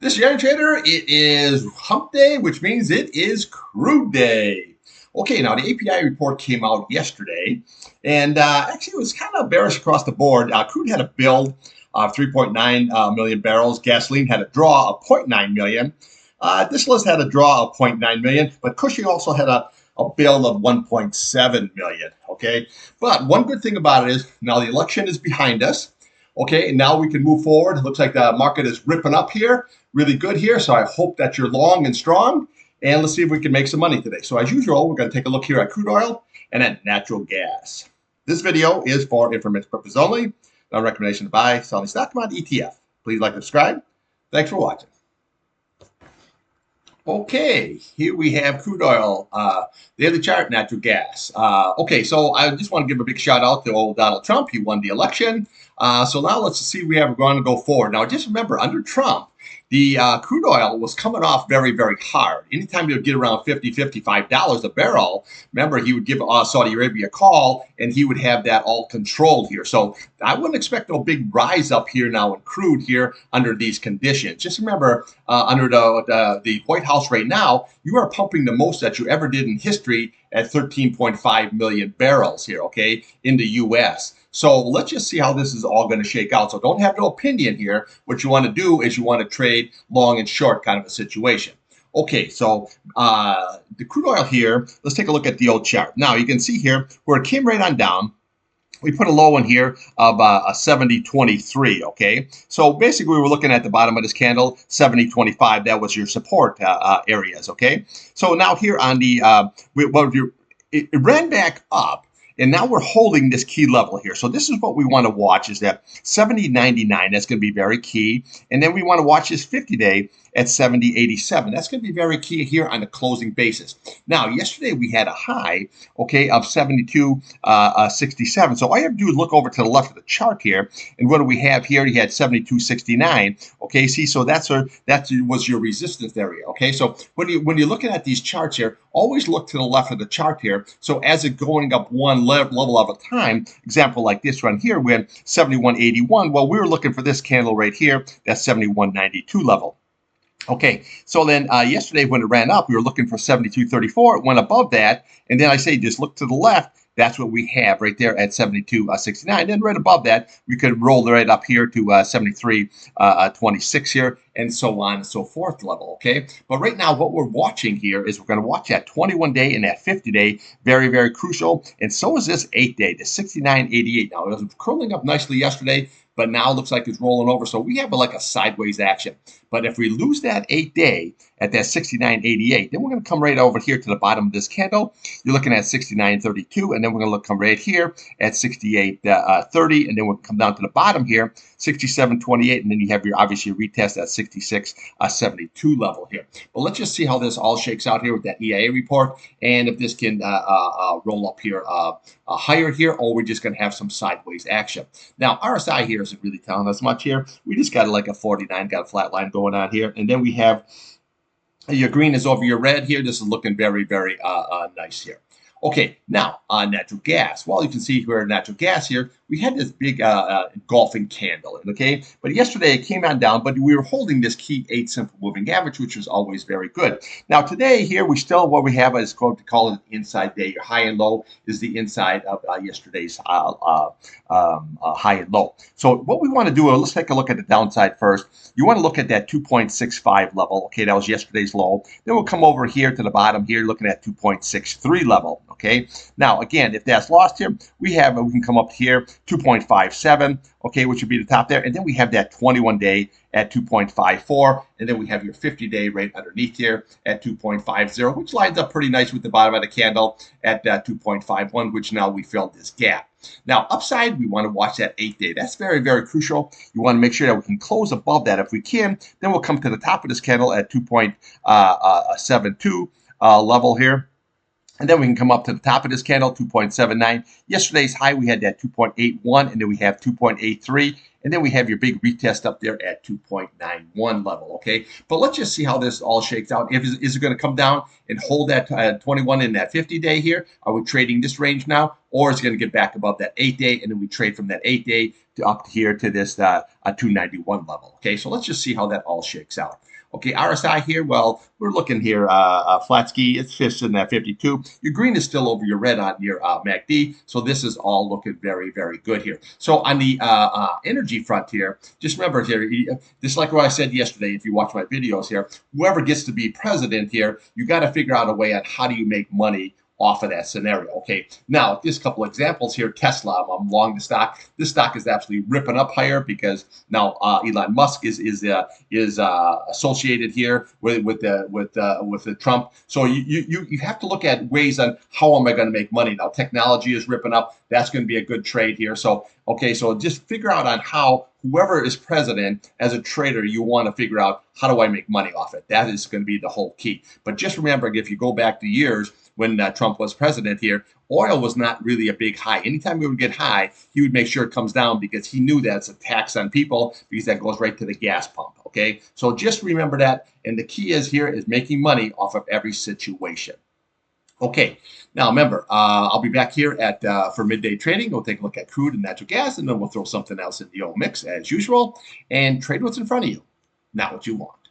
This is Irontrader. It is hump day, which means it is crude day. Okay, now the API report came out yesterday, and actually it was kind of bearish across the board. Crude had a build of 3.9 million barrels. Gasoline had a draw of 0.9 million. Distillates had a draw of 0.9 million, but Cushing also had a build of 1.7 million. Okay, but one good thing about it is now the election is behind us. Okay, and now we can move forward. It looks like the market is ripping up here, really good here. So I hope that you're long and strong. And let's see if we can make some money today. So as usual, we're going to take a look here at crude oil and at natural gas. This video is for information purposes only. No recommendation to buy, sell any stock, commodity, ETF. Please like and subscribe. Thanks for watching. Okay, here we have crude oil, daily chart, natural gas. Okay, so I just want to give a big shout out to old Donald Trump. He won the election. So now let's see where we're going to go forward. Now, just remember, under Trump, the crude oil was coming off very, very hard. Anytime you would get around $50, $55 a barrel, remember, he would give Saudi Arabia a call, and he would have that all controlled here. So I wouldn't expect no big rise up here now in crude here under these conditions. Just remember, under the White House right now, you are pumping the most that you ever did in history at 13.5 million barrels here, okay, in the U.S. So let's just see how this is all going to shake out. So don't have no opinion here. What you want to do is you want to trade long and short kind of a situation. Okay, so the crude oil here, let's take a look at the old chart. Now you can see here where it came right on down. We put a low in here of a 70.23, okay? So basically, we were looking at the bottom of this candle, 70.25. That was your support areas, okay? So now here on the, it ran back up, and now we're holding this key level here. So this is what we want to watch is that 70.99. That's going to be very key. And then we want to watch this 50-day at 70.87. That's going to be very key here on the closing basis. Now, yesterday we had a high, okay, of 72.67. So all you have to do is look over to the left of the chart here. And what do we have here? You had 72.69. Okay, see, so that was your resistance area. Okay, so when you're looking at these charts here, always look to the left of the chart here. So as it's going up one level of a time, example like this one here, we had 71.81. Well, we were looking for this candle right here, that's 71.92 level. Okay, so then yesterday when it ran up, we were looking for 72.34. It went above that, and then I say just look to the left. That's what we have right there at 72.69. Then right above that, we could roll right up here to 73.26 here, and so on and so forth level, okay? But right now, what we're watching here is we're going to watch that 21-day and that 50-day, very, very crucial. And so is this 8-day, the 69.88. Now, it was curling up nicely yesterday, but now it looks like it's rolling over. So we have like a sideways action. But if we lose that 8-day at that 69.88, then we're going to come right over here to the bottom of this candle. You're looking at 69.32, and then we're going to come right here at 68.30, and then we'll come down to the bottom here, 67.28, and then you have your obviously retest at 66.72 level here. But let's just see how this all shakes out here with that EIA report, and if this can roll up here higher here, or we're just going to have some sideways action. Now, RSI here isn't really telling us much here. We just got like a 49, got a flat line going on here, and then we have your green is over your red here. This is looking very, very nice here. Okay, now on natural gas. Well, you can see here natural gas here, we had this big engulfing candle, okay? But yesterday it came on down, but we were holding this key 8 simple moving average, which was always very good. Now today here, we still, what we have is called to call it inside day. Your high and low is the inside of yesterday's high and low. So what we want to do, let's take a look at the downside first. You want to look at that 2.65 level. Okay, that was yesterday's low. Then we'll come over here to the bottom here, looking at 2.63 level. Okay, now again, if that's lost here, we can come up here 2.57, okay, which would be the top there, and then we have that 21-day at 2.54, and then we have your 50-day right underneath here at 2.50, which lines up pretty nice with the bottom of the candle at 2.51, which now we filled this gap. Now, upside, we want to watch that 8-day. That's very, very crucial. You want to make sure that we can close above that. If we can, then we'll come to the top of this candle at 2.72 level here. And then we can come up to the top of this candle, 2.79. Yesterday's high, we had that 2.81, and then we have 2.83. And then we have your big retest up there at 2.91 level, okay? But let's just see how this all shakes out. Is it going to come down and hold that 21 in that 50-day here? Are we trading this range now? Or is it going to get back above that 8-day, and then we trade from that 8-day to up here to this 291 level, okay? So let's just see how that all shakes out. Okay, RSI here, well, we're looking here, flat ski, it's just in that 52. Your green is still over your red on your MACD, so this is all looking very, very good here. So on the energy front here, just remember here, just like what I said yesterday, if you watch my videos here, whoever gets to be president here, you got to figure out a way on how do you make money off of that scenario. Okay, now just a couple examples here. Tesla, I'm long the stock. This stock is absolutely ripping up higher because now Elon Musk is associated here with the Trump. So you have to look at ways on how am I going to make money. Now technology is ripping up. That's going to be a good trade here. So okay, so just figure out on how whoever is president as a trader, you want to figure out how do I make money off it. That is going to be the whole key. But just remember, if you go back to years when Trump was president here, oil was not really a big high. Anytime we would get high, he would make sure it comes down because he knew that's a tax on people because that goes right to the gas pump. Okay, so just remember that. And the key is here is making money off of every situation. Okay, now remember, I'll be back here at for midday trading. We'll take a look at crude and natural gas, and then we'll throw something else in the old mix as usual and trade what's in front of you, not what you want.